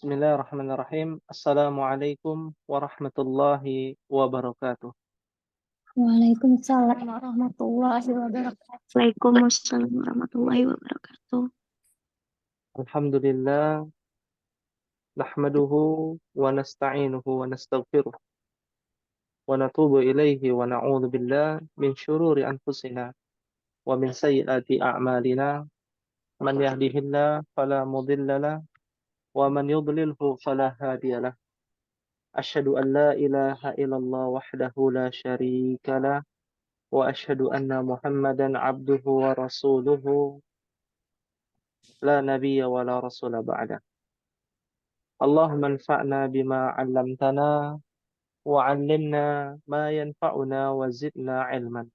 Bismillahirrahmanirrahim. Assalamualaikum warahmatullahi wabarakatuh. Waalaikumsalam warahmatullahi wabarakatuh. Waalaikumsalam warahmatullahi wabarakatuh. Alhamdulillah, nahmaduhu wa nasta'inuhu wa nastaghfiruh wa natubu ilaihi wa na'udzu billah min syururi anfusina wa min sayyiati a'malina. Man yahdihillah fala mudilla lah wa man yudlilhu fala hadiyalah. Asyhadu an la ilaha illallah wahdahu la syarika lah wa asyhadu anna Muhammadan abduhu wa rasuluhu la nabiyya wa la rasula ba'da. اللهم انفعنا بما علمتنا وعلمنا ما ينفعنا وزدنا علما.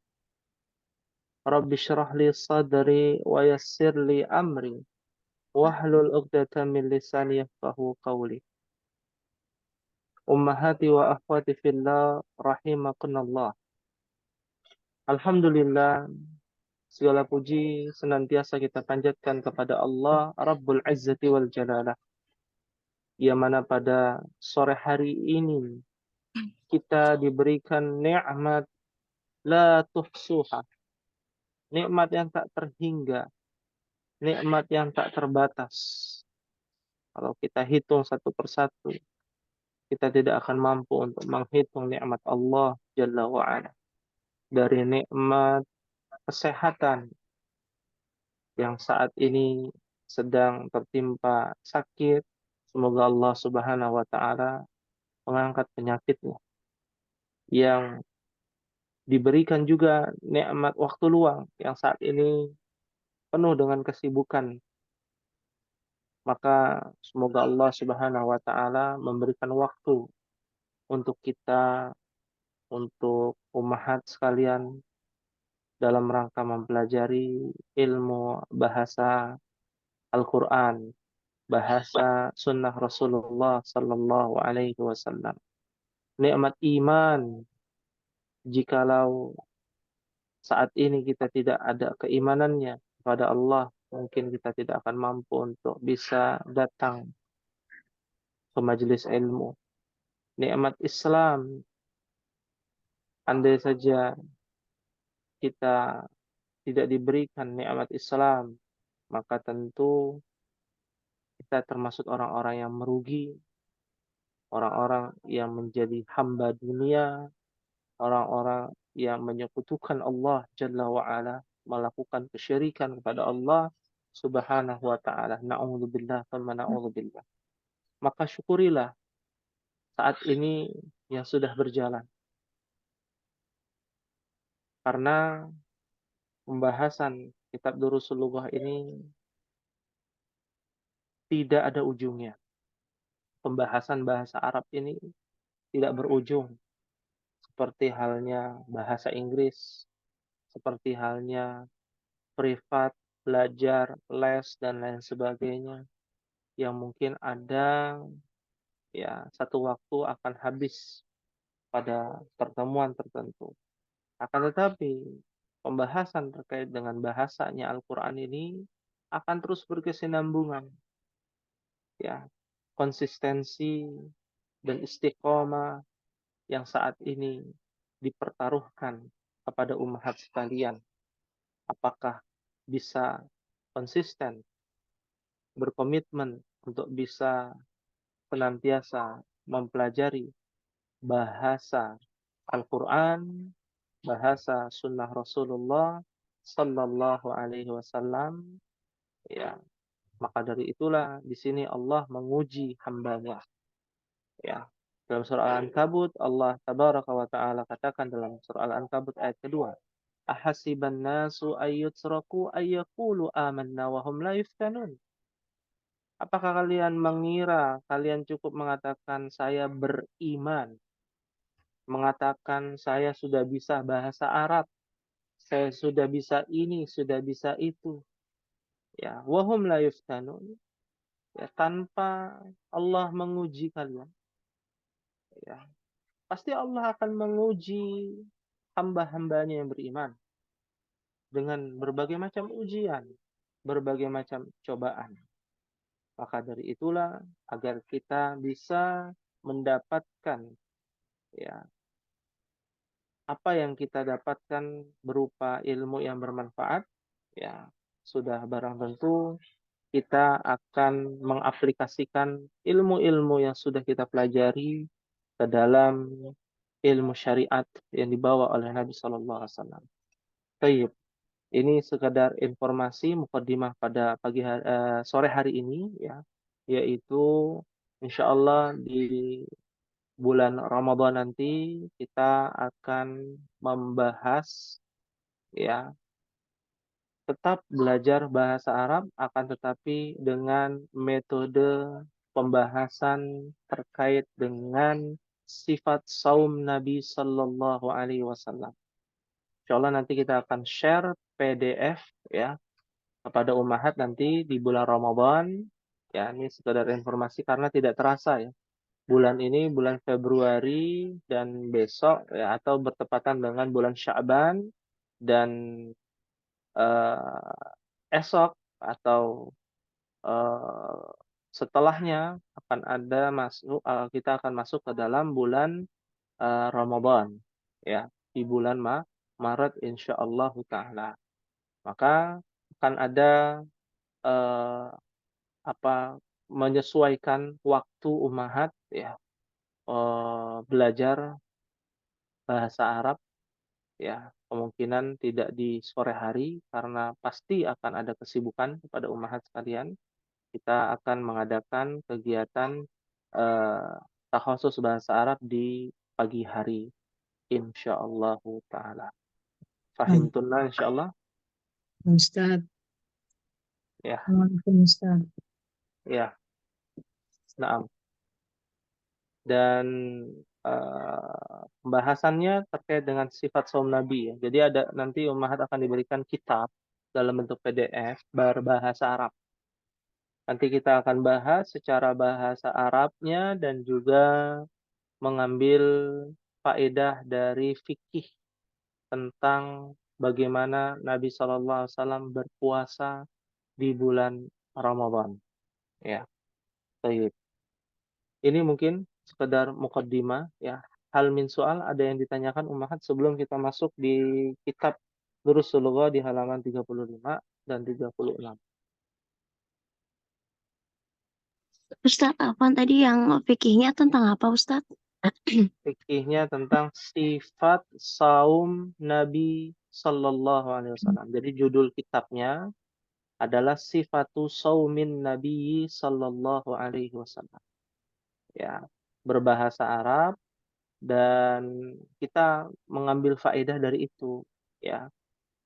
رب اشرح لي صدري ويسر لي أمري واحلل عقدة من لساني يفقهوا قولي. أمهاتي وأخواتي في الله رحمكن الله. Alhamdulillah, segala puji senantiasa kita panjatkan kepada Allah Rabbul Izzati wal Jalalah, yang mana pada sore hari ini kita diberikan nikmat la tuhsuha, nikmat yang tak terhingga, nikmat yang tak terbatas. Kalau kita hitung satu persatu, kita tidak akan mampu untuk menghitung nikmat Allah Jalla wa'ala. Dari nikmat kesehatan yang saat ini sedang tertimpa sakit, semoga Allah Subhanahu wa Ta'ala mengangkat penyakitnya. Yang diberikan juga nikmat waktu luang yang saat ini penuh dengan kesibukan. Maka semoga Allah Subhanahu wa Ta'ala memberikan waktu untuk kita, untuk ummahat sekalian, dalam rangka mempelajari ilmu bahasa Al-Quran, bahasa sunnah Rasulullah Sallallahu Alaihi Wasallam. Nikmat iman, jikalau saat ini kita tidak ada keimanannya kepada Allah, mungkin kita tidak akan mampu untuk bisa datang ke majelis ilmu. Nikmat Islam, andai saja kita tidak diberikan nikmat Islam, maka tentu kita termasuk orang-orang yang merugi, orang-orang yang menjadi hamba dunia, orang-orang yang menyekutukan Allah Jalla wa'ala, melakukan kesyirikan kepada Allah Subhanahu wa ta'ala. Na'udzubillah, thumma na'udzubillah. Maka syukurilah saat ini yang sudah berjalan. Karena pembahasan kitab Durusul Lughah ini tidak ada ujungnya. Pembahasan bahasa Arab ini tidak berujung. Seperti halnya bahasa Inggris, seperti halnya privat, belajar, les, dan lain sebagainya. Yang mungkin ada ya satu waktu akan habis pada pertemuan tertentu. Akan tetapi pembahasan terkait dengan bahasanya Al-Quran ini akan terus berkesinambungan. Ya, konsistensi dan istiqomah yang saat ini dipertaruhkan kepada umat sekalian. Apakah bisa konsisten, berkomitmen untuk bisa senantiasa mempelajari bahasa Al-Quran, bahasa sunnah Rasulullah Sallallahu Alaihi Wasallam. Ya, maka dari itulah di sini Allah menguji hambanya. Ya, dalam surah Al-Ankabut Allah Tabaraka wa Ta'ala katakan dalam surah Al-Ankabut ayat kedua, ahasiban nasu ayyutraku ayyakulu amanna wa hum la yuftanun. Apakah kalian mengira kalian cukup mengatakan saya beriman, mengatakan saya sudah bisa bahasa Arab, saya sudah bisa ini, sudah bisa itu, ya, wahum la yuftanun, ya, tanpa Allah menguji kalian, ya, pasti Allah akan menguji hamba-hambanya yang beriman dengan berbagai macam ujian, berbagai macam cobaan. Maka dari itulah agar kita bisa mendapatkan ya apa yang kita dapatkan berupa ilmu yang bermanfaat, ya sudah barang tentu kita akan mengaplikasikan ilmu-ilmu yang sudah kita pelajari ke dalam ilmu syariat yang dibawa oleh Nabi Shallallahu Alaihi Wasallam. Baik, ini sekedar informasi mukadimah pada sore hari ini ya, yaitu insya Allah di bulan Ramadan nanti kita akan membahas ya tetap belajar bahasa Arab akan tetapi dengan metode pembahasan terkait dengan sifat saum Nabi Sallallahu Alaihi Wasallam. Insya Allah nanti kita akan share PDF ya kepada ummahat nanti di bulan Ramadan. Ya, ini sekedar informasi karena tidak terasa ya. Bulan ini bulan Februari dan besok ya atau bertepatan dengan bulan Sya'ban dan eh, esok atau eh, setelahnya akan ada kita akan masuk ke dalam bulan Ramadan ya di bulan Maret insyaallah taala. Maka akan ada eh, apa menyesuaikan waktu umahat ya belajar bahasa Arab ya kemungkinan tidak di sore hari karena pasti akan ada kesibukan kepada umahat sekalian. Kita akan mengadakan kegiatan eh, takhusus bahasa Arab di pagi hari insyaallah taala. Baik, Fahimtunna insyaallah Ustaz. ya. Assalamualaikum, Ustaz. Ya, nah. Dan pembahasannya terkait dengan sifat saum Nabi ya. Jadi ada nanti ummahat akan diberikan kitab dalam bentuk PDF berbahasa Arab. Nanti kita akan bahas secara bahasa Arabnya dan juga mengambil faedah dari fikih tentang bagaimana Nabi Shallallahu Alaihi Wasallam berpuasa di bulan Ramadan. Ya, baik. Ini mungkin sekedar mukaddimah ya. Hal min soal ada yang ditanyakan ummahat sebelum kita masuk di kitab Durusul Lughah di halaman 35 dan 36. Ustadz, apa tadi yang fikihnya tentang apa, Ustadz? Fikihnya tentang sifat saum Nabi Sallallahu Alaihi Wasallam. Jadi judul kitabnya adalah Sifatu Saumin Nabi Sallallahu Alaihi Wasallam. Ya, berbahasa Arab dan kita mengambil faedah dari itu. Ya,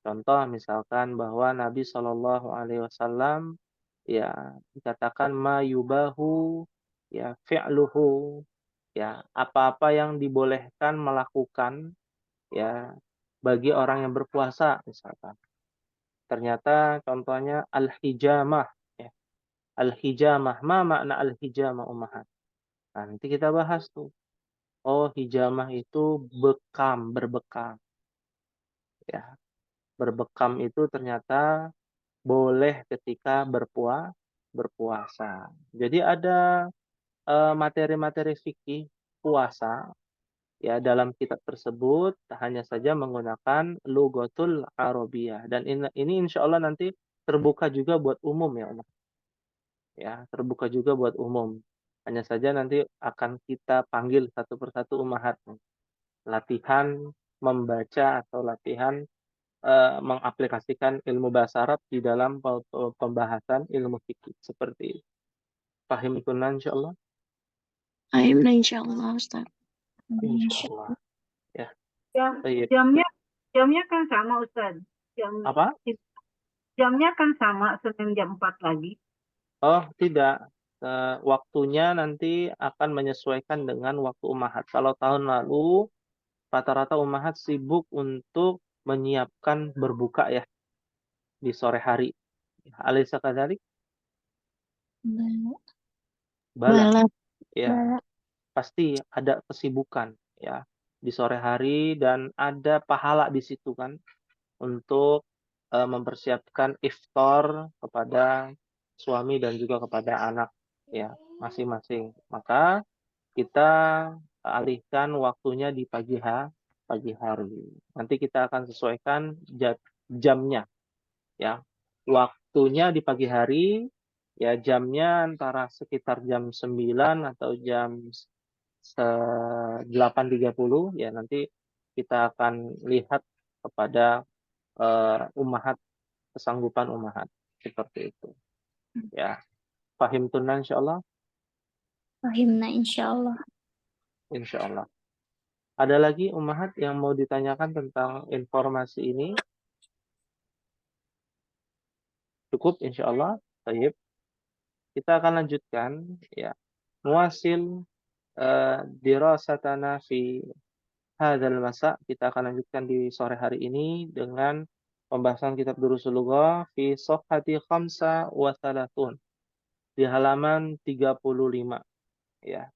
contoh misalkan bahwa Nabi Shallallahu Alaihi Wasallam ya dikatakan ma yubahu ya fi'luhu ya apa-apa yang dibolehkan melakukan ya bagi orang yang berpuasa misalkan. Ternyata contohnya al-hijamah ya. Al-hijamah, ma makna al-hijamah ummahat. Nah, nanti kita bahas tuh. Oh, hijamah itu bekam, berbekam ya. Berbekam itu ternyata boleh ketika berpuasa. Jadi ada materi-materi fikih puasa ya dalam kitab tersebut hanya saja menggunakan lugatul Arabiyah dan ini insya Allah nanti terbuka juga buat umum ya Umar. Ya terbuka juga buat umum. Hanya saja nanti akan kita panggil satu persatu umahat latihan membaca atau latihan mengaplikasikan ilmu bahasa Arab di dalam pembahasan ilmu fikih seperti itu. Pahim ikunan insyaallah. Amin, insya Allah, Ustadz. Insyaallah. Ya. Jam, Baik. jamnya kan sama Ustaz. Apa? Jamnya kan sama Senin jam 4 lagi. Oh, tidak. Waktunya nanti akan menyesuaikan dengan waktu umahat. Kalau tahun lalu rata-rata umahat sibuk untuk menyiapkan berbuka ya di sore hari. Alisa kadzalik? Bala. Balap. Ya, pasti ada kesibukan ya di sore hari dan ada pahala di situ kan untuk mempersiapkan iftar kepada suami dan juga kepada anak ya masing-masing. Maka kita alihkan waktunya di pagi hari. Nanti kita akan sesuaikan jamnya ya. Waktunya di pagi hari ya, jamnya antara sekitar jam 9 atau jam 8.30 ya, nanti kita akan lihat kepada ummahat, kesanggupan ummahat seperti itu ya. Pahim tunan insyaallah. Fahimna insyaallah. Insyaallah. Ada lagi ummahat yang mau ditanyakan tentang informasi ini? Cukup insyaallah. Baik. Kita akan lanjutkan ya. Muasil dirasatana fi hadzal masa. Kita akan lanjutkan di sore hari ini dengan pembahasan kitab Durusul Lughah fi safhati 35 di halaman 35 ya.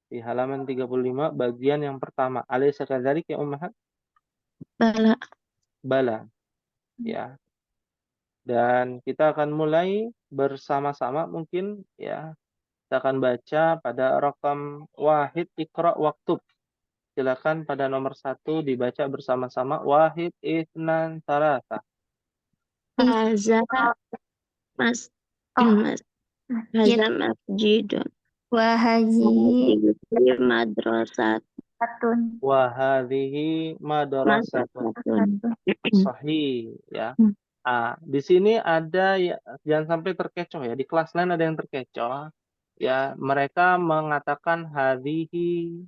Di halaman 35 bagian yang pertama. Alaysa kadzalik ya ummahat? Bala. Bala. Ya. Dan kita akan mulai bersama-sama mungkin ya. Kita akan baca pada rakam wahid Iqra waktub. Silakan pada nomor 1 dibaca bersama-sama. Wahid Itsnan Tsalatsa. Haza mas mas haza masjidun. Wahaji Hadhihi madrasat atun. Wa hadhihi madrasatun. madrasatun. Sahih ya. Di sini ada ya, jangan sampai terkecoh ya. Di kelas lain ada yang terkecoh. Ya, mereka mengatakan hadhihi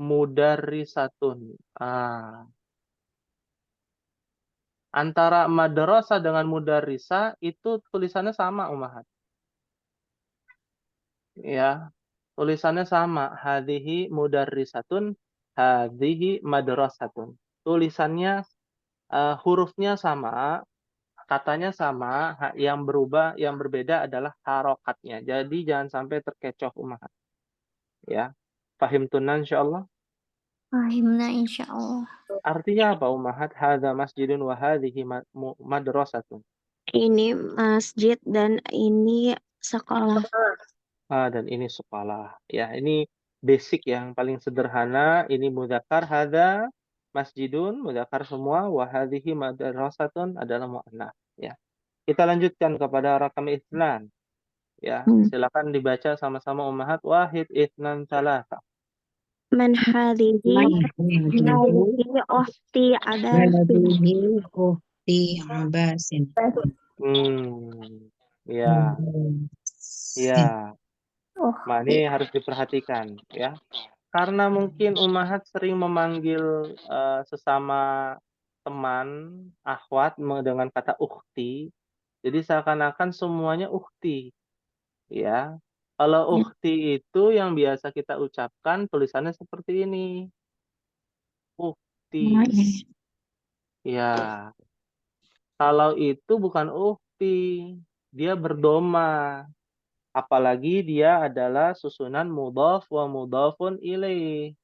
mudarrisatun. Antara madrasah dengan mudarrisah itu tulisannya sama ummahat. Ya, tulisannya sama. Hadhihi mudarrisatun, hadhihi madrasatun. Tulisannya hurufnya sama, katanya sama, yang berubah, yang berbeda adalah harokatnya. Jadi jangan sampai terkecoh ummahat. Ya. Fahim tunan insyaallah. Fahimna insyaallah. Artinya apa ummahat? Hadza masjidun wa hadhihi madrasatun. Ini masjid dan ini sekolah. Dan ini sekolah. Ya, ini basic yang paling sederhana. Ini mudzakkar, hadza masjidun, mudzakkar semua, wa hadhihi madrasatun adalah muannats. Ya. Kita lanjutkan kepada rakam itsnan. Ya, silakan dibaca sama-sama ummahat. Wahid itsnan tsalatsa. Man hadhihi ukhti Abbas. Hadhihi ukhti Abbasin. Ya, ya. Oh, Nah, ini harus diperhatikan ya. Karena mungkin ummahat sering memanggil sesama teman, akhwat dengan kata ukhti. Jadi seakan-akan semuanya ukhti. Ya. Kalau ukhti itu yang biasa kita ucapkan tulisannya seperti ini. Ukhti. Ya. Kalau itu bukan ukhti, dia berdoma. Apalagi dia adalah susunan mudhaf wa mudhafun ilaih.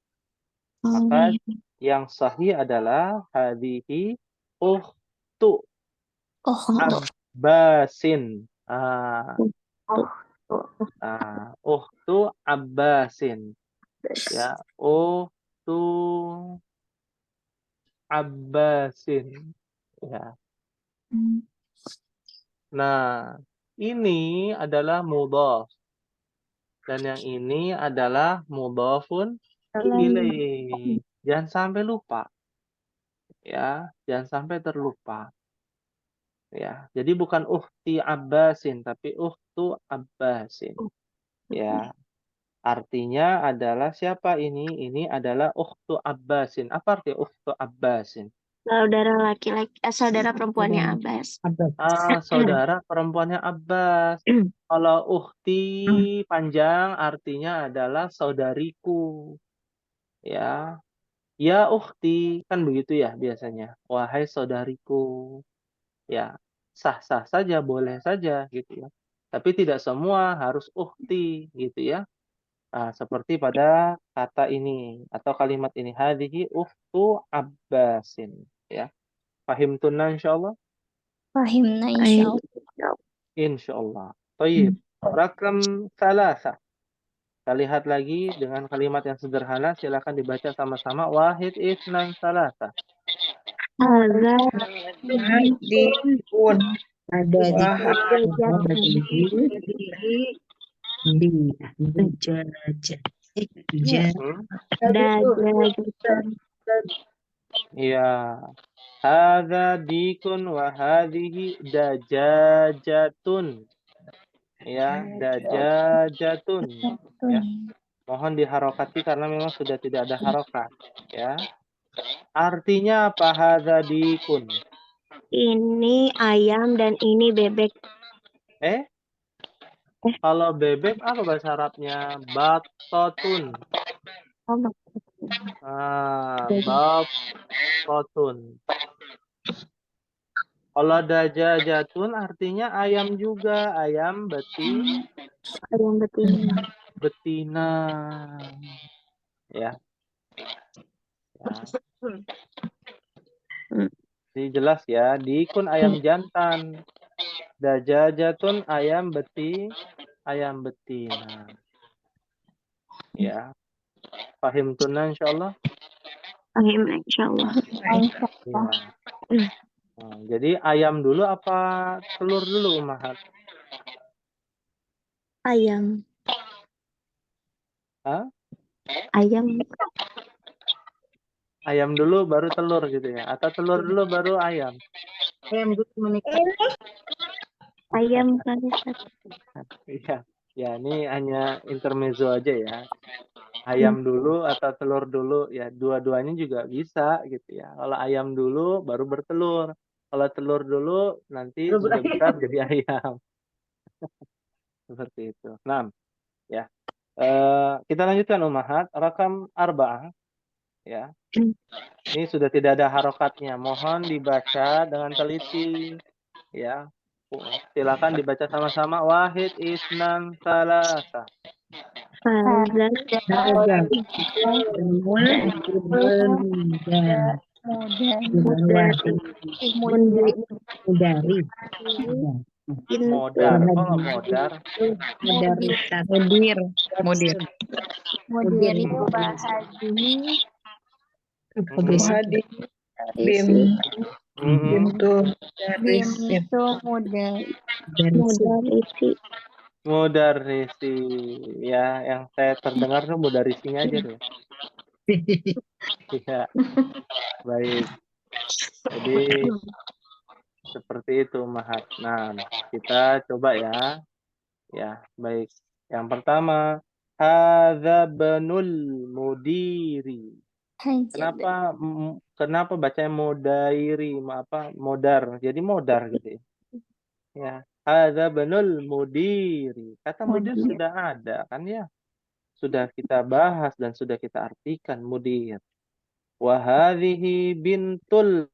Maka yang sahih adalah hadhihi ukhtu Abbasin. Ukhtu Abbasin. Ya, ukhtu Abbasin. Ya. Nah, ini adalah mudhaf. Dan yang ini adalah mudhafun ilaih. Jangan sampai lupa. Ya, jangan sampai terlupa. Ya, jadi bukan ukhti Abbasin tapi ukhtu Abbasin. Ya. Artinya adalah siapa ini? Ini adalah ukhtu Abbasin. Apa arti ukhtu Abbasin? Saudara laki-laki, saudara perempuannya Abbas. Saudara perempuannya Abbas. Kalau ukhti panjang artinya adalah saudariku. Ya. Ya ukhti, kan begitu ya biasanya. Wahai saudariku. Ya, sah-sah saja, boleh saja gitu ya. Tapi tidak semua harus ukhti gitu ya. Seperti pada kata ini atau kalimat ini, hadhihi ukhtu Abbasin ya. Fahim tunna insyaallah. Fahimna insyaallah. Insyaallah. Baik. Rakam salasa. Kita lihat lagi dengan kalimat yang sederhana. Silakan dibaca sama-sama. Wahid isnan salasa. Hadza Dikun. Ada di jajatun. di jajah. Dajajatun. Iya. Hadza dikun wa hadhihi dajajatun. Ya, dajajatun. Ya. Mohon diharokati karena memang sudah tidak ada harokat. Ya. Artinya apa hadza dikun? Ini ayam dan ini bebek. Kalau bebek apa bahasa Arabnya? Batotun. Oh, Batotun. Kalau dajajatun artinya ayam juga, ayam ayam betina. betina. Ya. Jadi jelas ya, dikun ayam jantan. Dajajatun ayam betina. Ya. Pahim tunna insyaallah. Fahim insyaallah. Ya. Nah, jadi ayam dulu apa telur dulu, Ummahat? Ayam. Hah? Ayam. Ayam dulu baru telur gitu ya? Atau telur dulu baru ayam? Ayam dulu menikah. Ayam kan Ustaz. Iya. Ya, ini hanya intermezzo aja ya. Ayam dulu atau telur dulu, ya dua-duanya juga bisa gitu ya. Kalau ayam dulu baru bertelur. Kalau telur dulu nanti Baru sudah berayam. besar jadi ayam. Seperti itu. Nah, ya. Kita lanjutkan Ummahat. Rakam arba'ah. Ya. Ini sudah tidak ada harokatnya. Mohon dibaca dengan teliti. Ya. Silakan dibaca sama-sama. Wahid isnan salasa. Hadza Mudari. Modar. Kok nggak modar? Mudir. Mudir itu bahadini Hadi. Bim. bim itu mudir. mudarisi. Mudarrisi. Ya, yang saya terdengar tuh mudarrisinya aja tuh. Iya. Baik. Jadi seperti itu, Mahat. Nah, kita coba ya. Ya, baik. Yang pertama, hadza banul mudiri. Kenapa bacanya mudairi? Modar. Jadi modar gitu ya. Ya, hadza banul mudiri. Kata mudir sudah ada kan ya? Sudah kita bahas dan sudah kita artikan mudir. Wa hadhihi bintul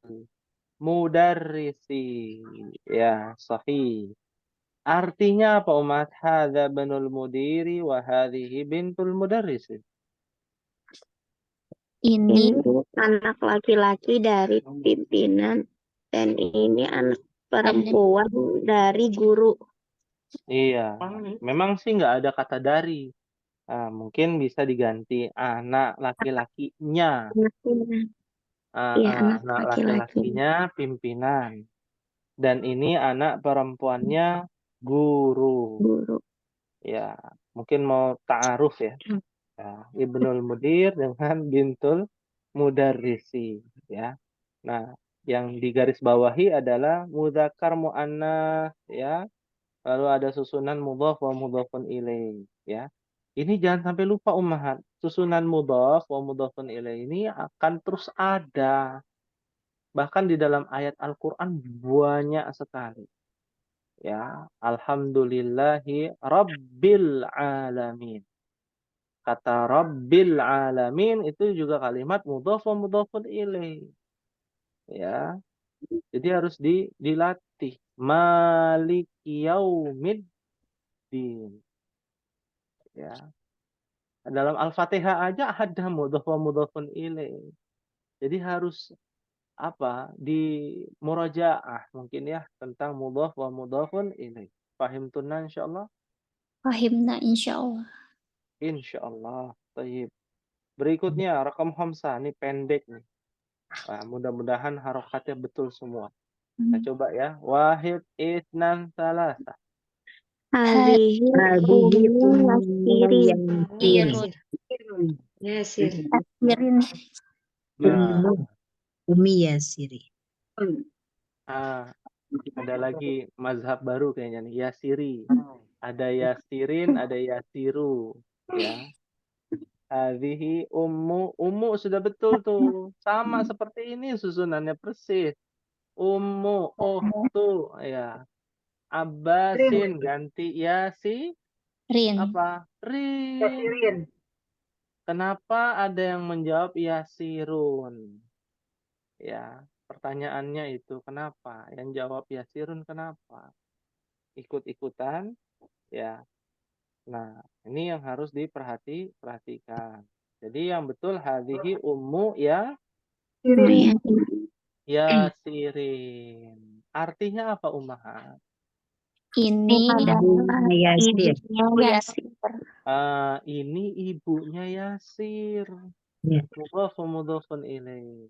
mudarrisi. Ya, sahih. Artinya apa umat? Hadza banul mudiri wa hadhihi bintul mudarrisi. Ini anak laki-laki dari pimpinan dan ini anak perempuan dari guru. Iya, memang sih nggak ada kata dari. Mungkin bisa diganti anak laki-lakinya. Iya, anak Anak laki-laki. laki-lakinya pimpinan. Dan ini anak perempuannya guru. Guru. Ya, mungkin mau ta'aruf ya. Ibnul Mudir dengan bintul mudarrisi. Ya. Nah, yang digaris bawahi adalah mudzakkar muannats ya. Lalu ada susunan mudhaf wa mudhafun ilaih ya. Ini jangan sampai lupa Ummahat. Susunan mudhaf wa mudhafun ilaih ini akan terus ada. Bahkan di dalam ayat Al-Qur'an banyak sekali. Ya, alhamdulillahi rabbil alamin. Kata rabbil alamin itu juga kalimat mudhaf wa mudhafun ilaih. Ya. Jadi harus dilatih. Malik yaumiddin. Ya. Dalam Al-Fatihah aja ada mudhaf wa mudhafun ilaih. Jadi harus di murajaah mungkin ya tentang mudhaf wa mudhafun ilaih. Fahimtunna insyaallah? Fahimna insyaallah. Insyaallah. Baik. Berikutnya rakam khamsah, ini pendek nih. Nah, mudah-mudahan harokatnya betul semua. Kita coba ya. Wahid, itsnan, salasah. Hadhihi Hadhihi ummi yasirin. Yasir. Yasirun. Yasir. Yasirin. Nah, Umi Yasiri. ada lagi mazhab baru kayaknya nih, Yasiri. Ada Yasirin, ada Yasiru. Ya. Hadhihi ummu sudah betul tuh. Sama seperti ini susunannya persis. Ummu, tuh ya. Abbasin ganti Yasi Rin. apa? Rin. Yasirin. Kenapa ada yang menjawab Yasirun? Ya, pertanyaannya itu kenapa? Yang jawab Yasirun kenapa? Ikut-ikutan ya. Nah, ini yang harus diperhatikan. Jadi yang betul hadhihi ummu ya Yasirin. Yasirin. Artinya apa ummahat? Ini Yasir. Ibunya Yasir. Ini ibunya Yasir. Ya. Mudhafun ilaih.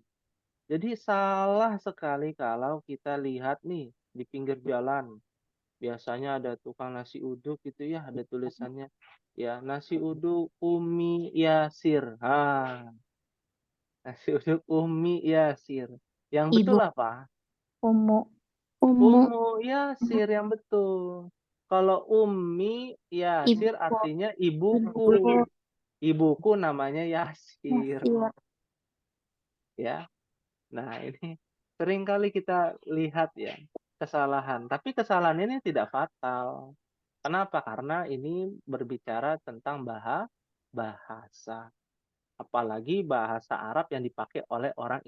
Jadi salah sekali kalau kita lihat nih di pinggir jalan. Biasanya ada tukang nasi uduk gitu ya, ada tulisannya ya nasi uduk Umi Yasir. Nasi uduk Umi Yasir. Yang betul Ibu. apa? Ummu. Ummu Yasir yang betul. Kalau Umi Yasir Ibu. artinya ibuku. Ibuku namanya Yasir. Yasir. Ya. Nah, ini sering kali kita lihat ya kesalahan. Tapi kesalahan ini tidak fatal. Kenapa? Karena ini berbicara tentang bahasa. Apalagi bahasa Arab yang dipakai oleh orang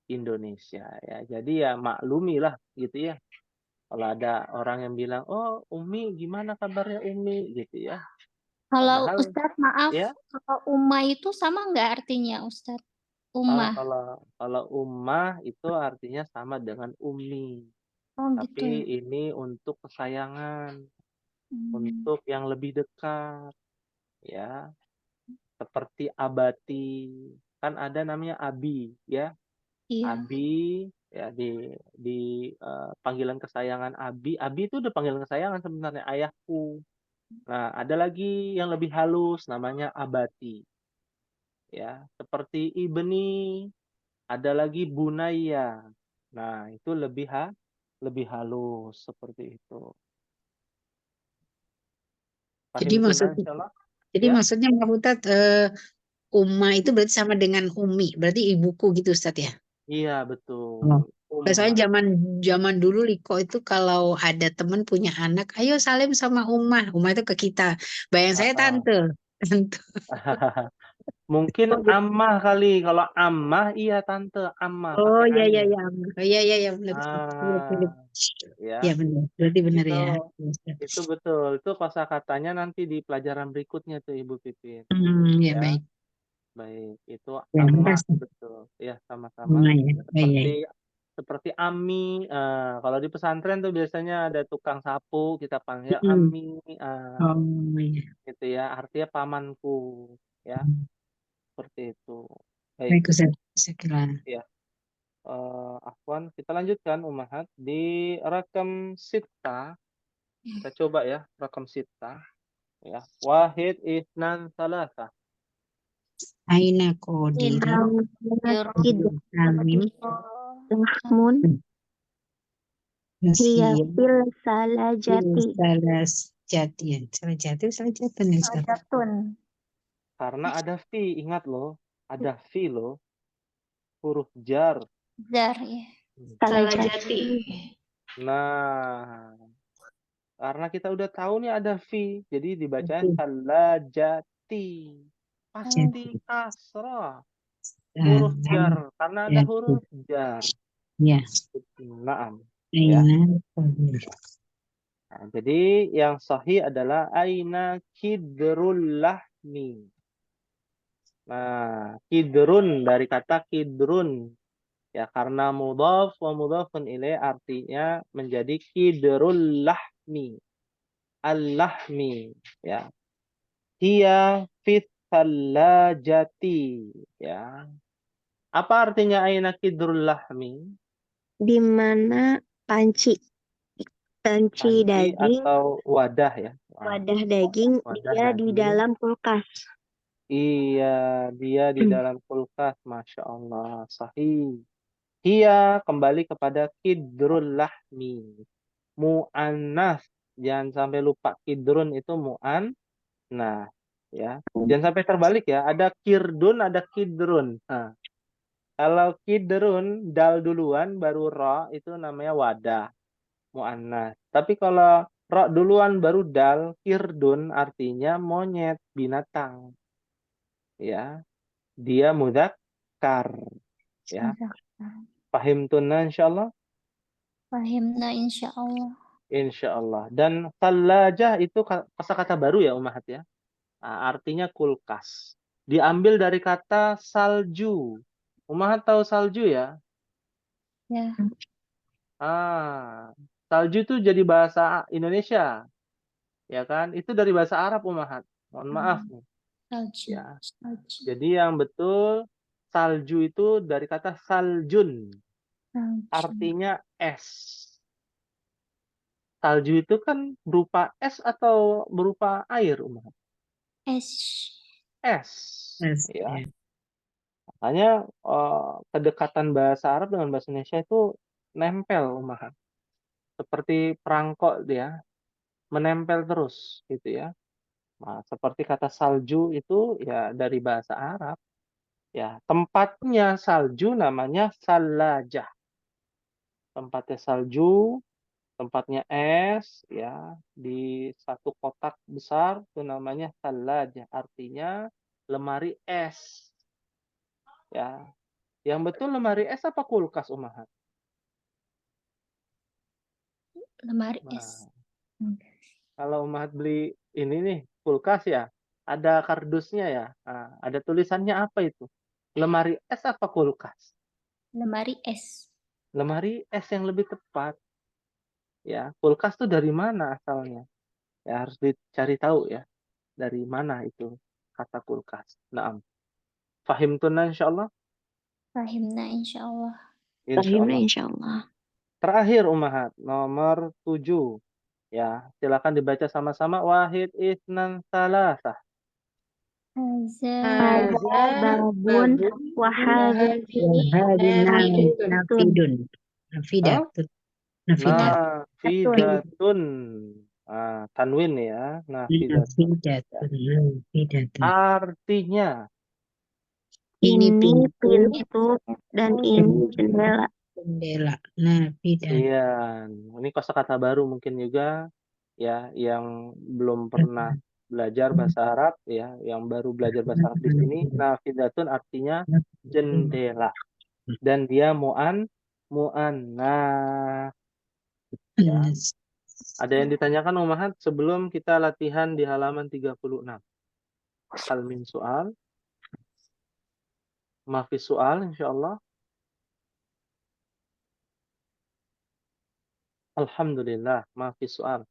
Indonesia ya. Jadi ya maklumilah gitu ya. Kalau ada orang yang bilang, "Oh, Umi, gimana kabarnya Umi?" gitu ya. Kalau Padahal Ustadz maaf, ya, kalau Umma itu sama nggak artinya Ustadz? Umma. kalau ummah itu artinya sama dengan umi. Oh gitu ya. Tapi ini untuk kesayangan, untuk yang lebih dekat ya. Seperti abati. Kan ada namanya abi ya. Iya. Abi ya panggilan kesayangan abi. Abi itu udah panggilan kesayangan sebenarnya ayahku. Nah, ada lagi yang lebih halus namanya abati. Ya, seperti ibni, ada lagi bunaya. Nah, itu lebih halus seperti itu. Jadi Fahim tunan maksudnya, insyaallah? jadi Ya? maksudnya Mbak Hutat, Umma itu berarti sama dengan Umi, berarti ibuku gitu Ustadz ya? Iya, Oh. betul. Soalnya Ummah. zaman dulu Liko itu kalau ada temen punya anak, ayo salim sama Umma. Umma itu ke kita. Bayang saya Ah, tante. Tante. Mungkin Oh, gitu. ammah kali. Kalau ammah, iya tante. Ammah Oh, pakai iya iya ain. iya. Iya iya iya benar. Benar. Ya. Iya benar. Berarti benar Itu ya. itu betul. Itu kosakatanya nanti di pelajaran berikutnya tuh Ibu Pipin. Ya Ya, baik. baik. Itu Ya, ammah makasih. betul. Ya, sama-sama. Umma ya. Iya. Seperti Ami. Kalau di pesantren tuh biasanya ada tukang sapu, kita panggil Hmm. Ami. Oh iya. Gitu ya. Artinya pamanku. Ya, seperti itu. Baik. Baik Ustaz. Sekilas. Ya. Afwan, kita lanjutkan Umahat di rakam sita. Kita coba ya, rakam sita. Ya. Wahid, itsnan, salasa. Aina Qodiru. Amin. Lahmun hiya Nasiya. fil salajati. Salah jati. Salah jati. Salah jati nih Ustaz. Jatun. Karena ada fi, ingat loh. Ada fi loh. Huruf jar. Jar ya. Salajati. Nah, karena kita udah tahu nih ada fi, jadi dibacanya salajati. Pasti kasrah. Huruf jar, karena ada huruf jar. Ya. Naam. Ya. Aina Qodiru. Nah, jadi yang sahih adalah aina kidrul lahmi. Nah, kidrun dari kata kidrun. Ya, karena mudhaf wa mudhafun ilaih artinya menjadi kidrul lahmi. Al-lahmi, ya. Hiya fit thallajati, ya. Apa artinya aina kidrul lahmi? Di mana panci Panci daging, atau wadah ya. wadah daging Wadah dia di daging. dalam kulkas. Iya, dia di dalam kulkas. Masya Allah, sahih. Hiya kembali kepada kidrul lahmi. Mu'annas. Jangan sampai lupa kidrun itu mu'annas. Ya. Jangan sampai terbalik ya. Ada kirdun, ada kidrun. Nah, kalau kidrun, dal duluan, baru ro, itu namanya wadah. Mu'annas. Tapi kalau ro duluan, baru dal, kirdun artinya monyet, binatang. Ya. Dia mudzakkar. Ya. Fahim tunna insyaallah. Fahimna insyaallah. Insyaallah. Dan thallajah itu kata-kata baru ya Ummahat ya. Artinya kulkas. Diambil dari kata salju. Ummahat tahu salju ya? Ya, Salju itu jadi bahasa Indonesia. Ya kan? Itu dari bahasa Arab Ummahat. Mohon maaf nih. salju. Ya. Salju. Jadi yang betul salju itu dari kata saljun. Salju. Artinya es. Salju itu kan berupa es atau berupa air, Umar? Es. Es. Yes, Ya. ya. Makanya kedekatan bahasa Arab dengan bahasa Indonesia itu nempel, Umar. Seperti perangkok dia, menempel terus gitu ya. Nah, seperti kata salju itu ya dari bahasa Arab. Ya, tempatnya salju namanya salajah. Tempatnya salju, tempatnya es ya di satu kotak besar itu namanya salajah, artinya lemari es ya. Yang betul lemari es apa kulkas Ummahat? Lemari Nah, es. kalau Ummahat beli ini nih kulkas ya, ada kardusnya ya. Nah, ada tulisannya apa itu? Lemari es apa kulkas? Lemari es. Lemari es yang lebih tepat. Ya, kulkas tuh dari mana asalnya? Ya harus dicari tahu ya. Dari mana itu kata kulkas. Naam. Fahim tunna insyaallah. Fahimna insyaallah. Fahimna Insyaallah. insyaallah. Terakhir Ummahat, nomor 7. Ya, silakan dibaca sama-sama. Wahid isnan salasah. Haza. Babun wahadhihi Wahadi nafidun. Nafidatun. Nafidat. Nafidatun. Tanwin ya. Nafidatun. Nafidatun. Nafidatun. Artinya, Ini ini pintu pintu dan ini jendela. jendela. Nafidat. iya, ini kosakata baru mungkin juga ya yang belum pernah belajar bahasa Arab ya, yang baru belajar bahasa Arab di sini. Nafidatun artinya jendela dan dia mu'annas ya. Ada yang ditanyakan Ummahat sebelum kita latihan di halaman 36. Hal min soal. Mafi soal insyaallah. Alhamdulillah, mafi soal.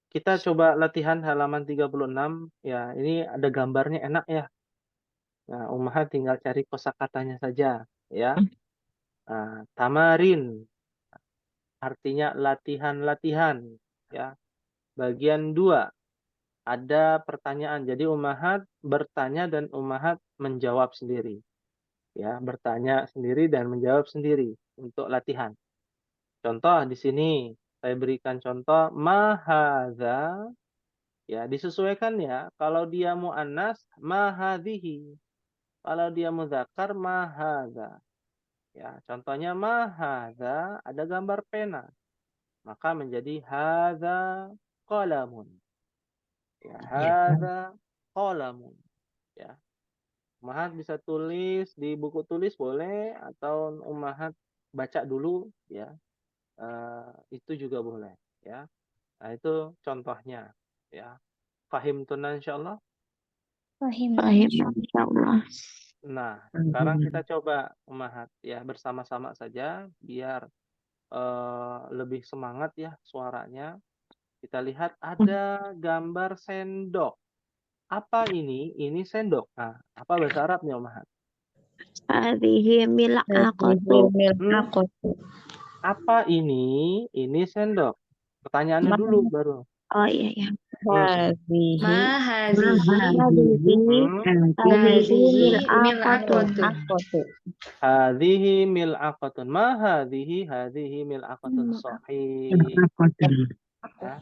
Kita coba latihan halaman 36 ya. Ini ada gambarnya enak ya. Nah, Ummahat tinggal cari kosakatanya saja ya. Nah, tamarin artinya latihan-latihan ya. Bagian 2 ada pertanyaan. Jadi Ummahat bertanya dan Ummahat menjawab sendiri. Ya, bertanya sendiri dan menjawab sendiri untuk latihan. Contoh di sini saya berikan contoh mahadza ya, disesuaikan ya. Kalau dia muannas mahadhihi. Kalau dia muzakkar mahadza. Ya, contohnya mahadza ada gambar pena. Maka menjadi hadza qalamun. Ya, hadza qalamun. Ya. Ummahat bisa tulis di buku tulis boleh atau Ummahat baca dulu ya. Itu juga boleh ya. Nah, itu contohnya ya. Fahim tunna insyaallah. Fahimna Fahimna insyaallah. Nah, sekarang kita coba Ummahat ya bersama-sama saja biar lebih semangat ya suaranya. Kita lihat ada gambar sendok. Apa ini? Ini sendok. Nah, apa bahasa Arabnya Ummahat? Hadhihi mil'aqatun. Apa ini? Ini sendok. Pertanyaannya dulu baru. Oh iya ya. Hadhihi Ma hadhihi Hadhihi mil'aqatun. Hadhihi mil'aqatun. Ma hadhihi? Hadhihi mil'aqatun. Sahih. Ya.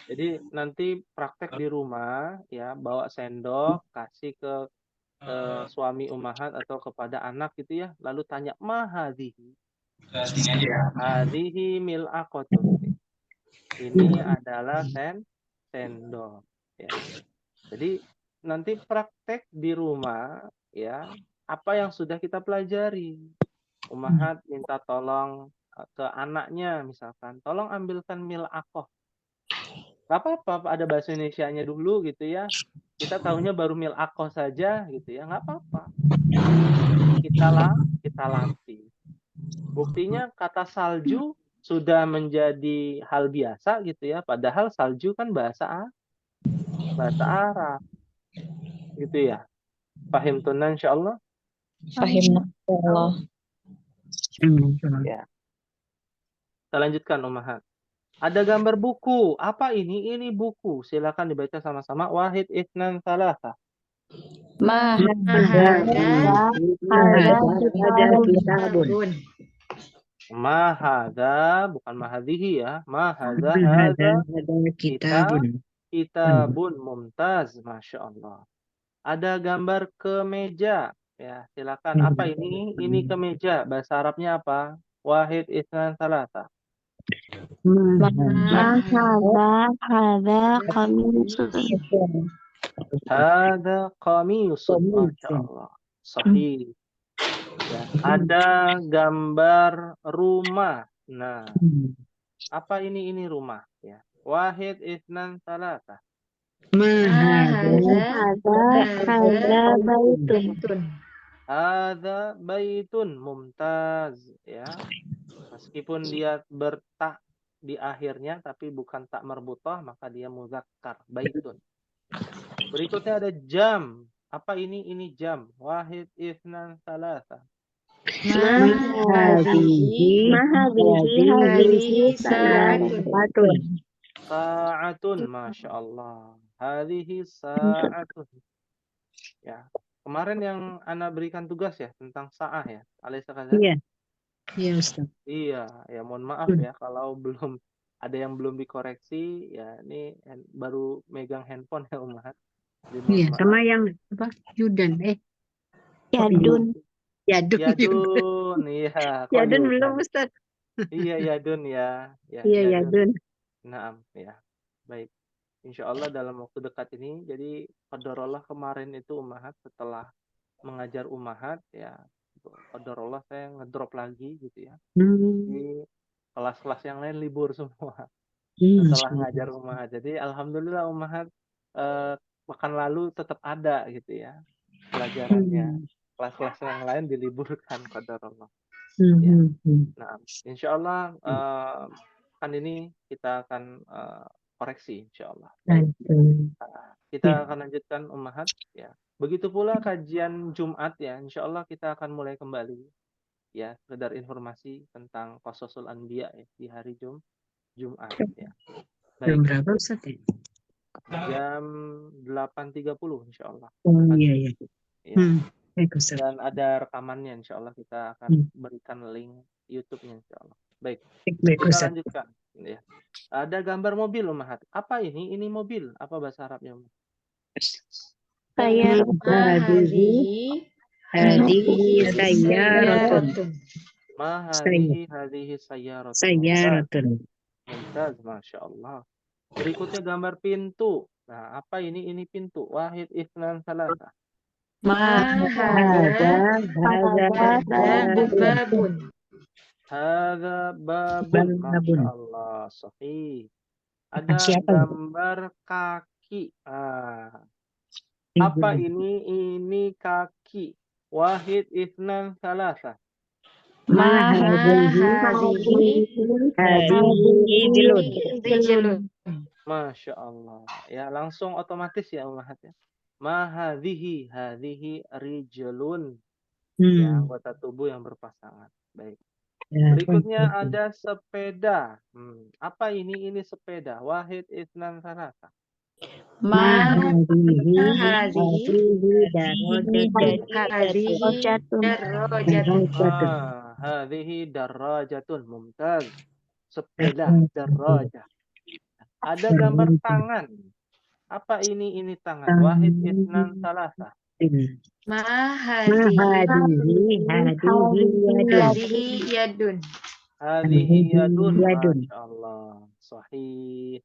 Jadi nanti praktek di rumah ya, bawa sendok, kasih ke suami Ummahat atau kepada anak gitu ya, lalu tanya ma hadhihi. Hadhihi mil'aqatun. Ini adalah sendok ya. Jadi nanti praktek di rumah ya, apa yang sudah kita pelajari. Ummahat minta tolong ke anaknya misalkan, tolong ambilkan mil'aqah. Gak apa-apa ada bahasa Indonesianya dulu gitu ya. Kita tahunya baru mil'aqah saja gitu ya, nggak apa-apa. Kita latih. Buktinya kata salju sudah menjadi hal biasa gitu ya, padahal salju kan bahasa Arab gitu ya. Pahim tunan insyaallah? Fahimna Allah. Ya. Kita lanjutkan Ummahat. Ada gambar buku. Apa ini? Ini buku. Silakan dibaca sama-sama. Wahid, itsnan, tsalatsa. Ma Kitabun. Ma hadza, bukan ma hadhihi ya. Ma hadza kitabun mumtaz. Masya Allah. Ada gambar kemeja. Ya, silakan. Apa ini? Ini kemeja. Bahasa Arabnya apa? Wahid, itsnan, tsalatsa. Hadza qamisun. Hadza qamisun. Masya Allah. Sahih. Ya, ada gambar rumah. Nah, apa ini? Ini rumah ya. Wahid, itsnan, tsalatsa. Hadza baitun. Hadza baitun mumtaz ya. Meskipun dia bertak di akhirnya tapi bukan tak marbutah, maka dia muzakkar, baitun. Berikutnya ada jam. Apa ini? Ini jam. Wahid, itsnan, tsalatsa. Hadhihi Sa'atun, Masya Allah. Hadhihi sa'atun. Ya. Kemarin yang Ana berikan tugas ya tentang sa'ah ya. Alaysa kadzalik? Iya. Iya, Ustaz. Iya, ya mohon maaf ya kalau belum ada yang belum dikoreksi ya, ini baru megang handphone ya Ummahat. Jadi mohon Iya, maaf. sama yang apa? Yudan. Yadun. Yadun. Yadun, iya. Kok Yadun Yudan? belum, Ustaz. Iya, Yadun ya. Ya, Iya, Yadun. Naam, ya. Baik. Insya Allah dalam waktu dekat ini, jadi qadarullah kemarin itu Ummahat setelah mengajar Ummahat ya, qadarullah saya ngedrop lagi gitu ya. Di kelas-kelas yang lain libur semua setelah ngajar Ummahat. Jadi alhamdulillah Ummahat pekan lalu tetap ada gitu ya pelajarannya. Kelas-kelas yang lain diliburkan qadarullah. Ya. Nah, insya Allah kan ini kita akan koreksi insya Allah. Baik. Kita akan lanjutkan Ummahat ya. Begitu pula kajian Jumat ya. Insya Allah kita akan mulai kembali ya, sekedar informasi tentang Qasasul Anbiya ya, di hari Jumat ya. Jam Baik. berapa, Ustaz? Jam 8.30 insya Allah. Oh iya. Ya. Baik, Ustaz. Dan ada rekamannya insya Allah kita akan berikan link YouTube-nya insya Allah. Baik. Baik, Kita Ustaz. lanjutkan ya. Ada gambar mobil Ummahat. Apa ini? Ini mobil. Apa bahasa Arabnya? Hadhihi sayyaratun. Ma hadhihi sayyaratun. Mumtaz, Masya Allah. Berikutnya gambar pintu. Nah, apa ini? Ini pintu. Wahid, itsnan, tsalatsa. Hadza babun. Masya Allah. Sahih. Ada gambar kaki. Apa ini? Ini kaki. Wahid, itsnan, salasa. Ma hadhihi rijlun. rijlun. Masya Allah. Ya, langsung otomatis ya Ummahat ya. Ma hadhihi, hadhihi rijlun. Ya, anggota tubuh yang berpasangan. Baik. Ya, Berikutnya ada sepeda. Apa ini? Ini sepeda. Wahid, itsnan, salasa. Ma hadhihi Darajatun. darajatun. Hadhihi darajatun. Mumtaz. Sepeda, darajah. Ada gambar tangan. Apa ini? Ini tangan. Wahid, itsnan, salasa. Ma hadhihi yadun. Hadhihi yadun. Yadun. Masya Allah. Sahih.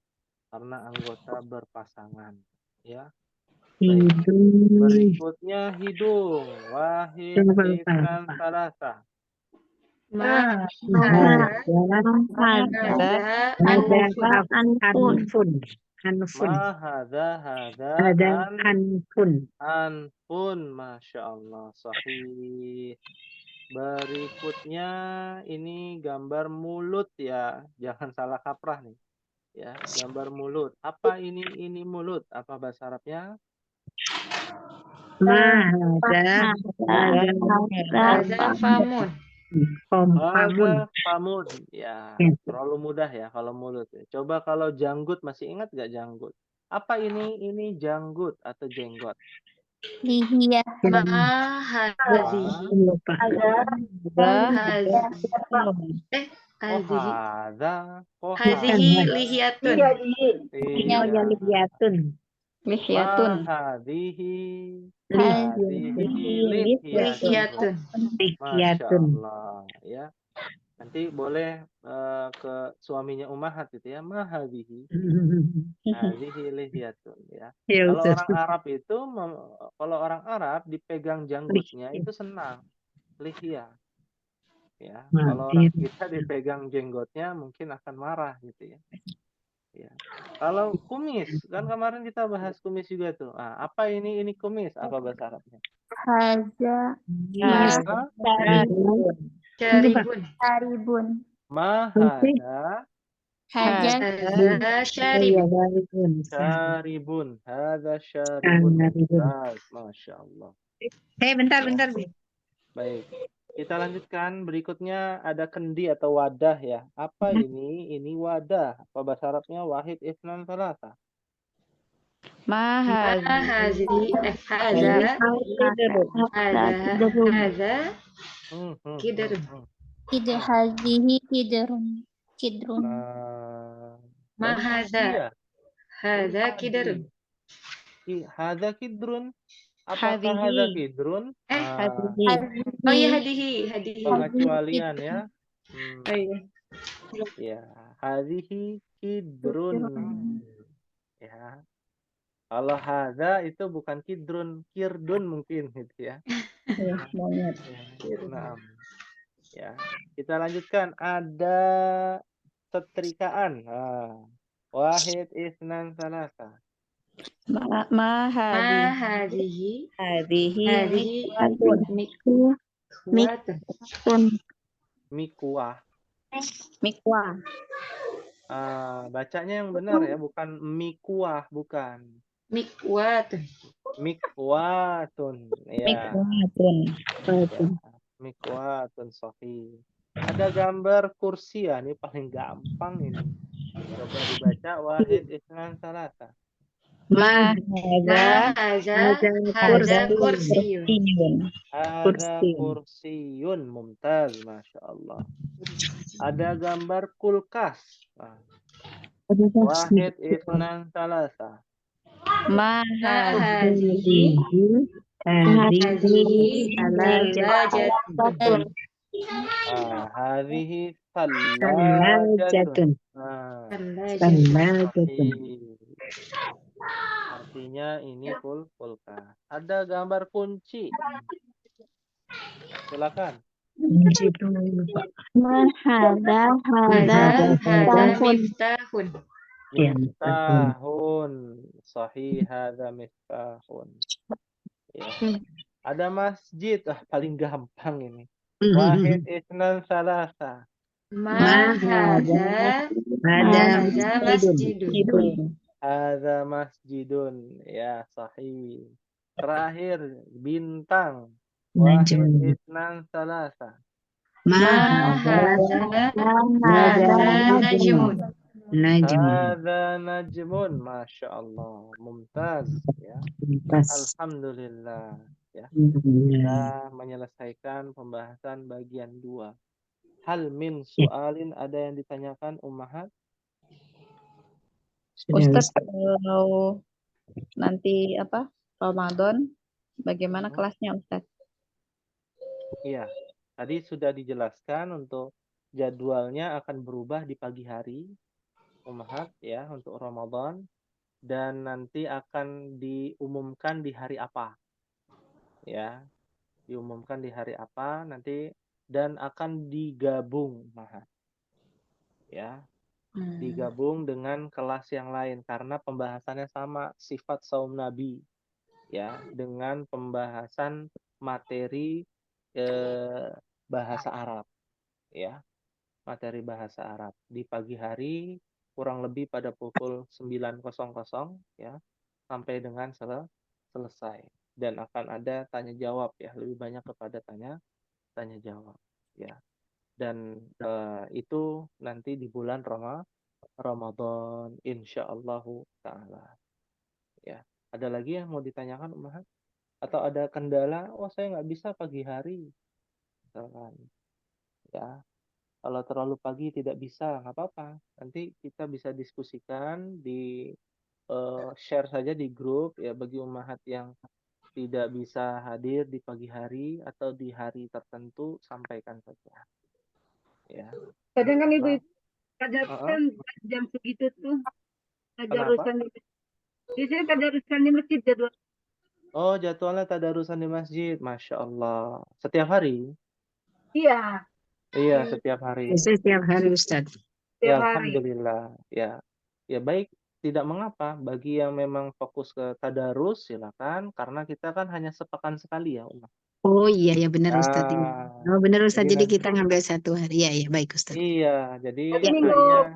Karena anggota berpasangan. Ya. Baik. Berikutnya hidung. Wahid, itsnan, salasa. Ma Ma hadza anfun. Masya Allah. Sahih. Berikutnya ini gambar mulut ya. Jangan salah kaprah nih. Ya, gambar mulut. Apa ini? Ini mulut. Apa bahasa Arabnya? famun. Hadza famun. Ya, terlalu mudah ya kalau mulut. Coba kalau janggut, masih ingat gak janggut? Apa ini? Ini janggut atau jenggot. Lihiyah. Ma hadhihi lihiyatun. Ma hadhihi lihyatun. Masya Allah ya. Nanti boleh ke suaminya Ummahat itu ya. Ma hadhihi lihyatun ya. Kalau orang Arab itu kalau orang Arab dipegang janggutnya itu senang. Lihya. Ya, kalau orang kita dipegang jenggotnya mungkin akan marah gitu ya. Ya. Kalau kumis, kan kemarin kita bahas kumis juga tuh. Nah, apa ini? Ini kumis. Apa bahasa Arabnya? Haza. Syaribun. Ma hadza Haja. syaribun. Hadza syaribun. Masya Allah. Bentar. Baik. Kita lanjutkan. Berikutnya ada kendi atau wadah ya. Apa ini? Ini wadah. Apa bahasa Arabnya? Wahid, itsnan, salasa. Ma hadhihi Hadhihi kidrun. Ma hadza kidrun. Hadza kidrun. Apakah hadza kidrun? Oh iya, hadhihi. Pengecualian ya. Ya, hadhihi kidrun. Ya. Kalau hadza itu bukan kidrun, kirdun mungkin gitu ya. Nah, ya. Kita lanjutkan. Ada setrikaan. Wahid, itsnan, salasa. Ma hadhihi Mikwah. Bacanya yang benar ya, bukan mikwah, bukan. Mikwatun. Ya. Mikwatun sahih. Ada gambar kursi ya, ini paling gampang ini. Coba dibaca wahid, itsnan, salasa. Ma hadza kursiyun. Mumtaz, Masya Allah. Ada gambar kulkas. Wahid, itsnan, salasa. Ma hadhihi salajatun. Hadhihi salajatun. Artinya ini kulkas. Ada gambar kunci. Silakan. Miftahun. Sahih, hadza miftahun. Ya. Ada masjid, paling gampang ini. Wahid, isnan, salasa. Ma Mahada ada ada masjidun. masjidun. Hadza masjidun. Ya, sahih. Terakhir, bintang. Wahid, Najmun. isnan, salasa. Ma Mahada ada ada najmun. najmun. Hadza najmun. Masya Allah. Mumtaz. Ya. Pas. Alhamdulillah. Ya. Alhamdulillah. Kita menyelesaikan pembahasan bagian 2. Hal min soalin, ada yang ditanyakan Ummahat? Sudah Ustadz, Ustaz. kalau nanti Ramadan, bagaimana Mhm. kelasnya Ustadz? Iya, tadi sudah dijelaskan untuk jadwalnya akan berubah di pagi hari, Ummahat ya, untuk Ramadan, dan nanti akan diumumkan di hari apa, ya, diumumkan di hari apa nanti, dan akan digabung, Ummahat, ya, digabung dengan kelas yang lain karena pembahasannya sama, sifat saum Nabi, ya, dengan pembahasan materi bahasa Arab, ya, materi bahasa Arab di pagi hari kurang lebih pada pukul 9.00 ya, sampai dengan selesai, dan akan ada tanya jawab ya, lebih banyak kepada tanya jawab ya, dan itu nanti di bulan Ramadan insyaallahu taala ya. Ada lagi yang mau ditanyakan Ummahat? Atau ada kendala, saya nggak bisa pagi hari misalkan ya. Kalau terlalu pagi tidak bisa, nggak apa-apa. Nanti kita bisa diskusikan share saja di grup ya, bagi Ummahat yang tidak bisa hadir di pagi hari atau di hari tertentu, sampaikan saja. Ya. Kadang kan Ibu Heeh. tadarusan jam segitu tuh. Kenapa? Tadarusan di biasanya tadarusan di masjid jadwal. Oh, jadwalnya tadarusan di masjid. Masya Allah. Setiap hari? Iya, Iya, setiap hari. Biasanya setiap hari Ustaz. Ya, setiap hari. alhamdulillah. Ya. Ya baik, tidak mengapa bagi yang memang fokus ke tadarus, silakan, karena kita kan hanya sepekan sekali ya, Umar. Oh iya ya benar Ustaz. Ah, Oh benar Ustaz. jadi Jadi kita ngambil satu hari. Iya iya baik Ustaz. iya, jadi Seminggu, hanya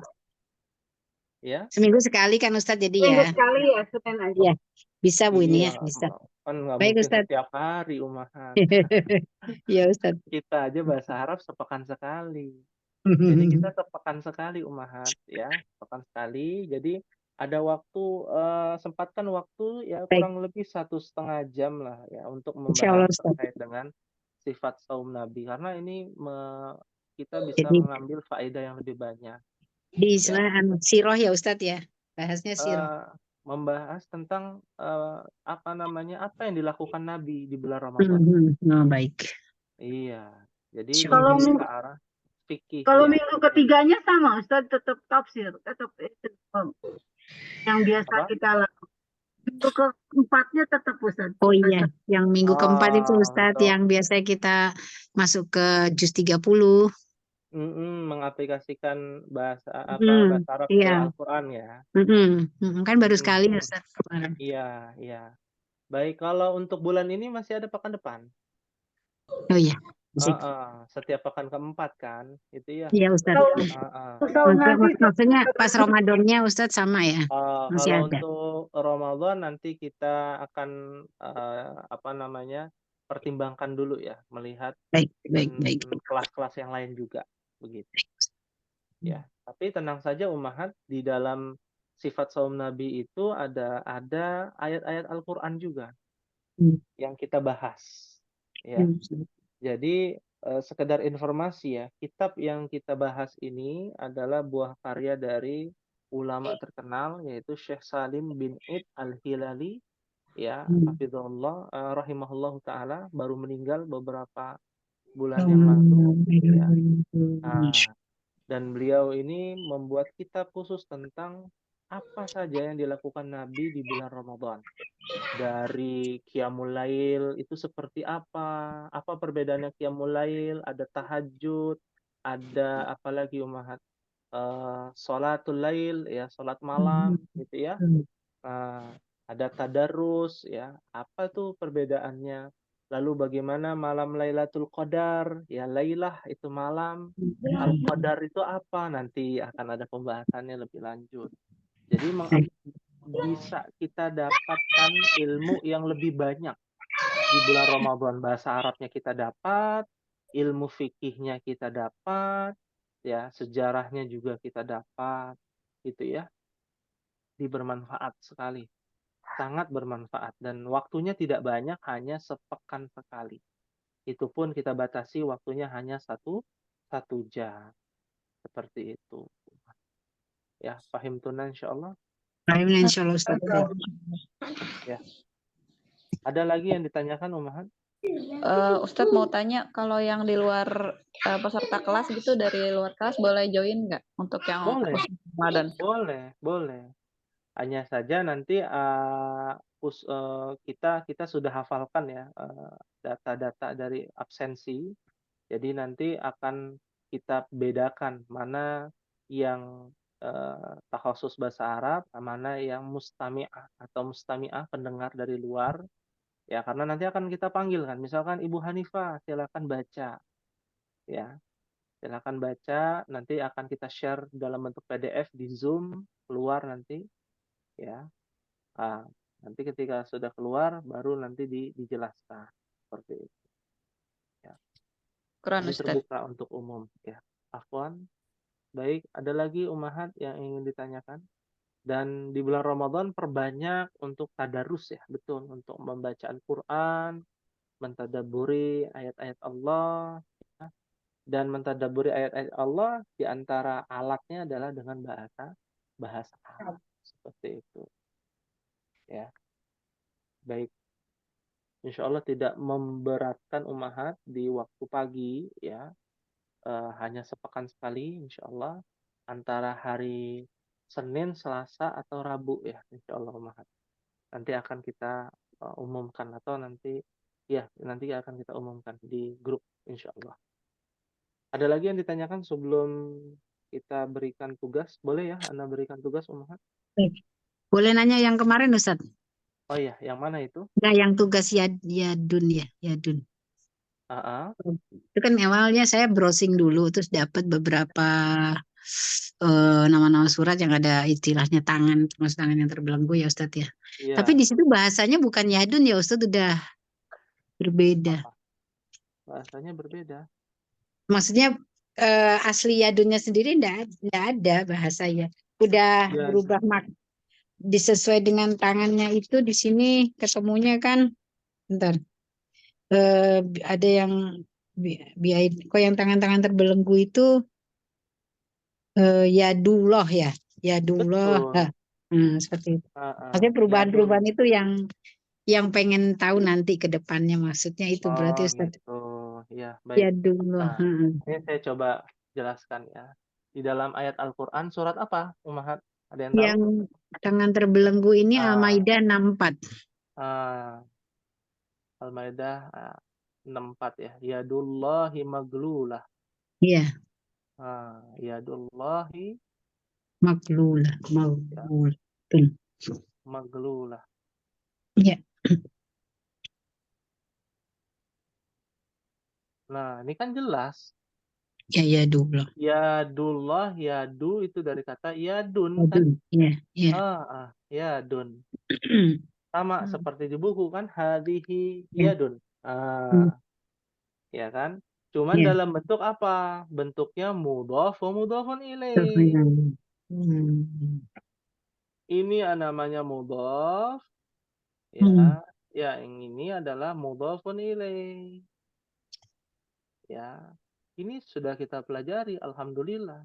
ya. Seminggu sekali kan Ustaz jadi seminggu ya. sekali ya, Senin aja. Iya. Bisa Bu ini Iya, ya bisa. kan nggak Baik mungkin Ustaz. setiap hari, Umar. Iya Ustaz. Kita aja bahasa Arab sepekan sekali. Jadi kita sepekan sekali Ummahat ya, sepekan sekali. Jadi ada waktu, sempatkan waktu ya Baik. kurang lebih 1,5 jam lah ya untuk Insya Allah membahas Ustaz. terkait dengan sifat saum Nabi, karena ini kita bisa Jadi mengambil faedah yang lebih banyak di ya. istilah siroh ya Ustaz ya. Bahasnya siroh. Membahas tentang apa yang dilakukan Nabi di bulan Ramadan. Oh, baik. Iya, jadi Insya Kalau lebih Allah. ke arah fikih Kalau ya. minggu ketiganya sama, Ustaz, tetap tafsir, tetap itu yang biasa Apa? kita lakukan. Minggu keempatnya tetap Ustaz. Oh iya, yang minggu keempat itu Ustaz Betul. yang biasa kita masuk ke juz 30. Mengaplikasikan bahasa Arab ke Iya. Al-Quran ya. Kan baru sekali Ustaz kemarin. Iya, iya. Baik, kalau untuk bulan ini masih ada pekan depan. Oh iya. Setiap pekan keempat kan, itu ya. Iya Ustaz. Maksudnya pas Ramadannya Ustaz sama ya? Masih Kalau ada. untuk Ramadan nanti kita akan pertimbangkan dulu ya, melihat Baik. kelas-kelas yang lain juga begitu. Ya, tapi tenang saja Ummahat, di dalam sifat saum Nabi itu ada ayat-ayat Al-Qur'an juga yang kita bahas. Ya. Jadi sekedar informasi ya, kitab yang kita bahas ini adalah buah karya dari ulama terkenal, yaitu Syekh Salim bin Id Al-Hilali ya, hafizahullah rahimahullahu taala, baru meninggal beberapa bulan yang lalu ya. Dan beliau ini membuat kitab khusus tentang apa saja yang dilakukan Nabi di bulan Ramadan. Dari Qiyamul Lail itu seperti apa perbedaannya Qiyamul Lail, ada tahajud, ada apalagi Ummahat, sholatul Lail ya, sholat malam gitu ya. Ada tadarus ya, apa tuh perbedaannya. Lalu bagaimana malam Lailatul Qadar? Ya, Lailah itu malam, Al-Qadar itu apa? Nanti akan ada pembahasannya lebih lanjut. Jadi bisa kita dapatkan ilmu yang lebih banyak di bulan Ramadan. Bahasa Arabnya kita dapat, ilmu fikihnya kita dapat, ya, sejarahnya juga kita dapat, gitu ya. Bermanfaat sekali, sangat bermanfaat, dan waktunya tidak banyak, hanya sepekan sekali. Itu pun kita batasi waktunya hanya satu jam, seperti itu. Ya, paham tunan insyaallah. Baik, insya Allah Ustaz. Ya. Ada lagi yang ditanyakan Ummahat? Ustadz mau tanya, kalau yang di luar peserta kelas gitu, dari luar kelas boleh join nggak untuk yang Boleh. khusus Ramadan? Boleh. Hanya saja nanti kita sudah hafalkan ya data-data dari absensi. Jadi nanti akan kita bedakan mana yang takhasus bahasa Arab, mana yang mustami'ah atau mustami'ah, pendengar dari luar. Ya, karena nanti akan kita panggil kan. Misalkan Ibu Hanifah, silakan baca. Ya, silakan baca. Nanti akan kita share dalam bentuk PDF di Zoom, keluar nanti. Ya, nanti ketika sudah keluar baru nanti dijelaskan seperti itu. Ya. Keren Jadi Ustadz. terbuka untuk umum. Ya, afwan. Baik, ada lagi Ummahat yang ingin ditanyakan? Dan di bulan Ramadan perbanyak untuk tadarus ya, betul, untuk membaca Al-Quran, mentadabburi ayat-ayat Allah, ya. Dan mentadabburi ayat-ayat Allah di antara alatnya adalah dengan bahasa Arab, seperti itu. Ya, baik. Insya Allah tidak memberatkan Ummahat di waktu pagi ya, hanya sepekan sekali insya Allah, antara hari Senin, Selasa atau Rabu ya insya Allah Ummahat. Nanti akan kita umumkan, atau nanti akan kita umumkan di grup insya Allah. Ada lagi yang ditanyakan sebelum kita berikan tugas? Boleh ya Anda berikan tugas Ummahat? Boleh nanya yang kemarin Ustaz? Oh iya, yang mana itu? Enggak, yang tugas Yadun ya, Yadun. Itu kan awalnya saya browsing dulu, terus dapat beberapa nama-nama surat yang ada istilahnya tangan, termasuk tangan yang terbelenggu ya Ustaz ya. Iya. Tapi di situ bahasanya bukan Yadun ya Ustaz, udah berbeda. Bahasanya berbeda. Maksudnya asli Yadunnya sendiri enggak ada bahasanya. Udah Ya. berubah disesuai dengan tangannya itu. Di sini ketemunya kan bentar. Ada yang kok yang tangan-tangan terbelenggu itu Yadullah ya, Yadullah. Seperti itu. Maksudnya perubahan-perubahan itu yang pengen tahu nanti ke depannya, maksudnya itu berarti Ustaz. Gitu. Ya, baik. Yadullah. Ini saya coba jelaskan ya. Di dalam ayat Al-Qur'an surat apa, Ummahat? Ada yang tahu? Yang tangan terbelenggu ini Al-Maidah 64. Al-Maidah 64 ya. Yadullahi maglulah. Iya. Yadullahi Maglulah. maglulah. Iya. Nah, ini kan jelas. Ya, Yadullah. Yadullah, yadu itu dari kata yadun kan? Iya. Yadun. Sama seperti di buku kan, hadhihi yadun. Ya kan? Cuman dalam bentuk apa? Bentuknya mudhaf wa mudhafun ilaih. Ini namanya mudhaf. Ya, yang ini adalah mudhafun ilaih. Ya. Ini sudah kita pelajari, alhamdulillah.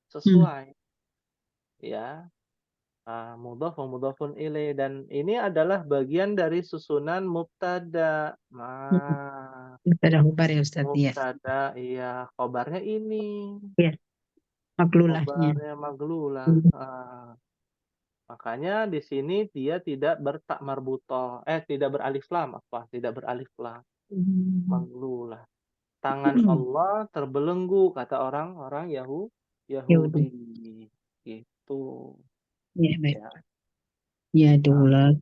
Sesuai. Ya. Mudhaf wa mudhafun ilaih, dan ini adalah bagian dari susunan mubtada. Mubtada khobar ya Ustaz. Mubtada, iya, khobarnya ini. Iya. Maglulahnya. Khobarnya maglulah. Makanya di sini dia tidak bertak marbutoh, tidak beralif lam, tidak beralif lam. Maglulah. Tangan Allah terbelenggu, kata orang-orang Yahudi. Gitu. Iya, baik. Ya, Yadullah.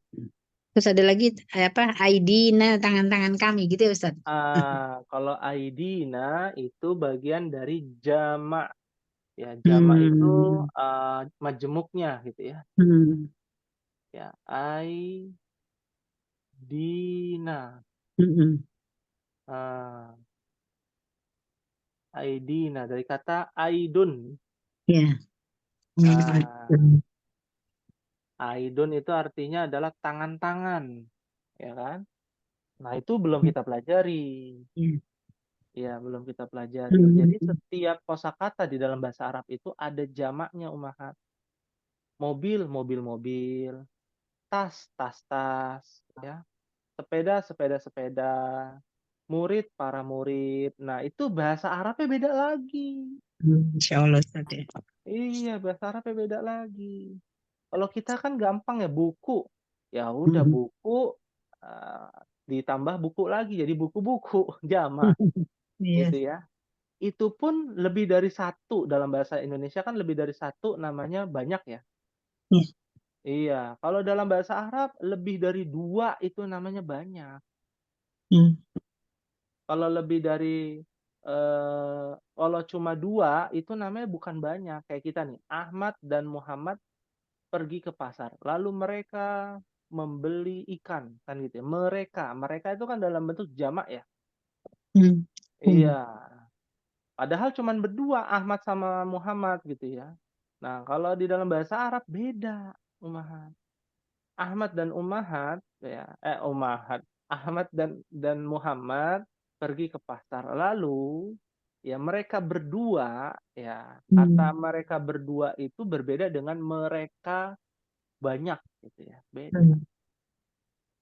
Terus ada lagi apa? Aidina, tangan-tangan kami gitu ya Ustaz. Kalau aidina itu bagian dari jamak. Ya, jamak itu majemuknya gitu ya. Hmm. Ya, aidina. Mm-mm. Ah, aidina dari kata aidun. Ya. Ah, aidun itu artinya adalah tangan-tangan, ya kan? Nah, itu belum kita pelajari. Ya. Ya, belum kita pelajari. Jadi Hmm. setiap kosakata di dalam bahasa Arab itu ada jamaknya, Umahat. Mobil, mobil-mobil, tas, tas-tas, ya. Sepeda, sepeda-sepeda, murid, para murid. Nah, itu bahasa Arabnya beda lagi. Insya Allah Ustaz ya. Iya, bahasa Arabnya beda lagi. Kalau kita kan gampang ya, buku. Ya udah Hmm. buku eh, ditambah buku lagi jadi buku-buku jamak Iya. gitu ya. Itu pun lebih dari satu dalam bahasa Indonesia kan lebih dari satu namanya banyak ya. Iya. Iya, kalau dalam bahasa Arab lebih dari dua itu namanya banyak. Hmm. Kalau lebih dari kalau cuma dua itu namanya bukan banyak. Kayak kita nih, Ahmad dan Muhammad pergi ke pasar. Lalu mereka membeli ikan kan gitu ya. Mereka itu kan dalam bentuk jamak ya. Hmm. Iya. Padahal cuma berdua Ahmad sama Muhammad gitu ya. Nah, kalau di dalam bahasa Arab beda, Ummahat. Ahmad dan Ummahat ya, Ummahat. Ahmad dan Muhammad pergi ke pasar. Lalu ya mereka berdua ya, kata Hmm. mereka berdua itu berbeda dengan mereka banyak gitu ya. Beda. Hmm.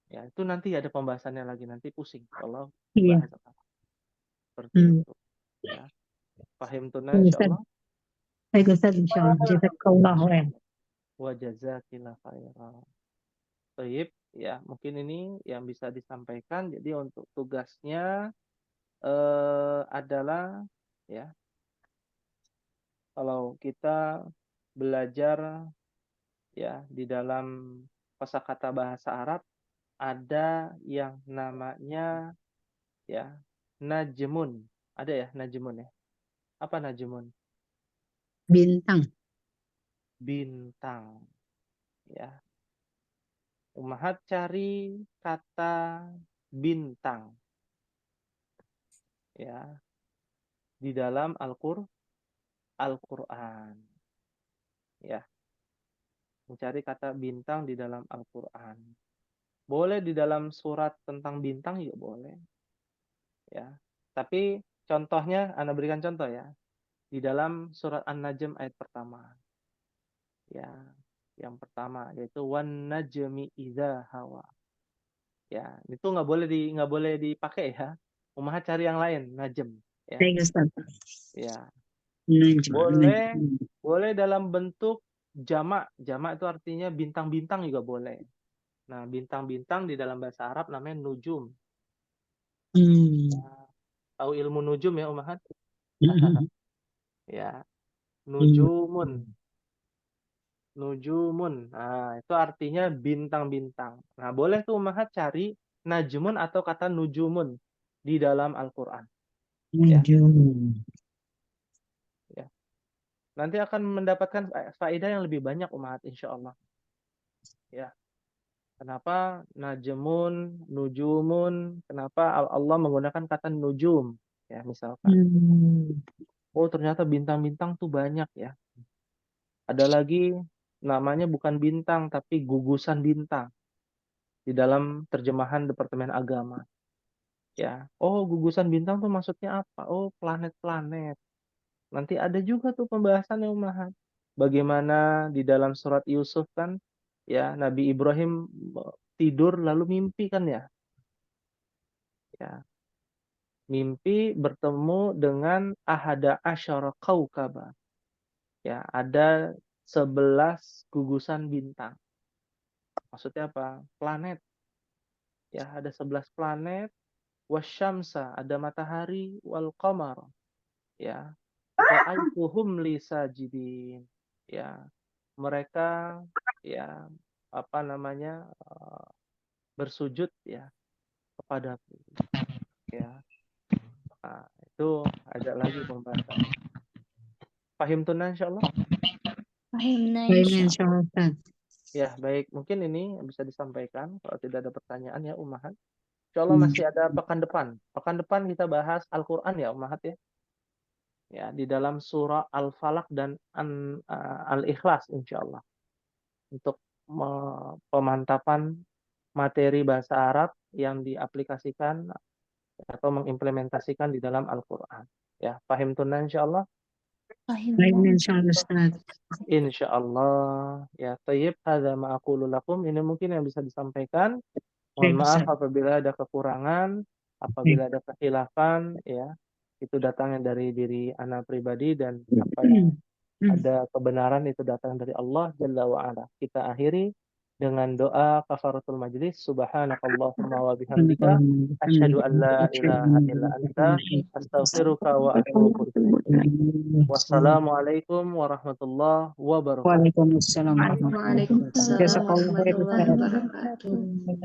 Ya, itu nanti ada pembahasannya lagi nanti pusing kalau Iya. bahasa seperti Hmm. itu ya. Paham tunai Baik, Ustaz. insyaallah. Baik Ustaz, insya Allah. Jazakallah khair. Wa jazakillah khairan. Baik, ya mungkin ini yang bisa disampaikan. Jadi untuk tugasnya adalah ya kalau kita belajar ya di dalam kosakata bahasa Arab ada yang namanya ya najmun. Ada ya najmun ya. Apa najmun? Bintang. Bintang ya. Umahat cari kata bintang ya di dalam Al-Qur'an ya. Mencari kata bintang di dalam Al-Qur'an. Boleh di dalam surat tentang bintang juga boleh ya. Tapi contohnya Anda berikan contoh ya. Di dalam surat An-Najm ayat pertama. Ya. Yang pertama yaitu wan najmi idza hawa. Ya, itu nggak boleh dipakai ya. Umahat cari yang lain, najm ya. Baik Ustaz. Ya, Najm. boleh boleh dalam bentuk jamak. Jamak itu artinya bintang-bintang juga boleh. Nah, bintang-bintang di dalam bahasa Arab namanya nujum. Hmm. Tahu ilmu nujum ya, Umahat? Hmm. Ya, Hmm. nujumun. Nujumun. Nah, itu artinya bintang-bintang. Nah, boleh tuh Umahat cari najmun atau kata nujumun di dalam Al-Qur'an. Ya, Najm. ya. Nanti akan mendapatkan faedah yang lebih banyak Umahat insya Allah. Ya. Kenapa najmun, nujumun? Kenapa Allah menggunakan kata nujum? Ya, misalkan. Hmm. Oh, ternyata bintang-bintang tuh banyak ya. Ada lagi namanya bukan bintang tapi gugusan bintang di dalam terjemahan Departemen Agama. Ya. Oh, gugusan bintang tuh maksudnya apa? Oh, planet-planet. Nanti ada juga tuh pembahasan yang Umahat. Bagaimana di dalam surat Yusuf kan ya Nabi Ibrahim tidur lalu mimpi kan ya. Ya, mimpi bertemu dengan ahada asyara kaukaba. Ya, ada 11 gugusan bintang. Maksudnya apa? Planet. Ya, ada 11 planet. Wasyamsa, ada matahari. Wal qamar. Ya. Ra'aituhum li sajidin. Ya. Mereka ya apa namanya? bersujud ya kepadaku. Ya. Nah, itu ada lagi pembahasan. Pahim tunan insyaallah? Fahimna Baik, insya insya Allah, Ustaz. Ya, baik. Mungkin ini bisa disampaikan kalau tidak ada pertanyaan ya Ummahat. Insyaallah Hmm. masih ada pekan depan. Pekan depan kita bahas Al-Qur'an ya Ummahat ya. Ya, di dalam surah Al-Falaq dan Al-Ikhlas insyaallah. Untuk pemantapan materi bahasa Arab yang diaplikasikan atau mengimplementasikan di dalam Al-Qur'an. Ya, pahim tunan insyaallah? Baik, fahimna insya Allah, Ustaz. Insyaallah. Ya, thayyib hadza ma aqulu lakum. Ini mungkin yang bisa disampaikan. Mohon Baik, maaf Ustaz. apabila ada kekurangan, Baik. apabila ada kekhilafan, ya. Itu datangnya dari diri ana pribadi dan apa yang ada kebenaran itu datang dari Allah Jalla wa Ala. Kita akhiri dengan doa kafaratul majlis. Subhanakallahumma wa bihamdika asyhadu an la ilaha illa anta astaghfiruka wa atubu ilaik. Wassalamualaikum warahmatullahi wabarakatuh. Waalaikumsalam warahmatullahi wabarakatuh. Waalaikumsalam Jazakallahu khairan, warahmatullahi Ustaz. wabarakatuh.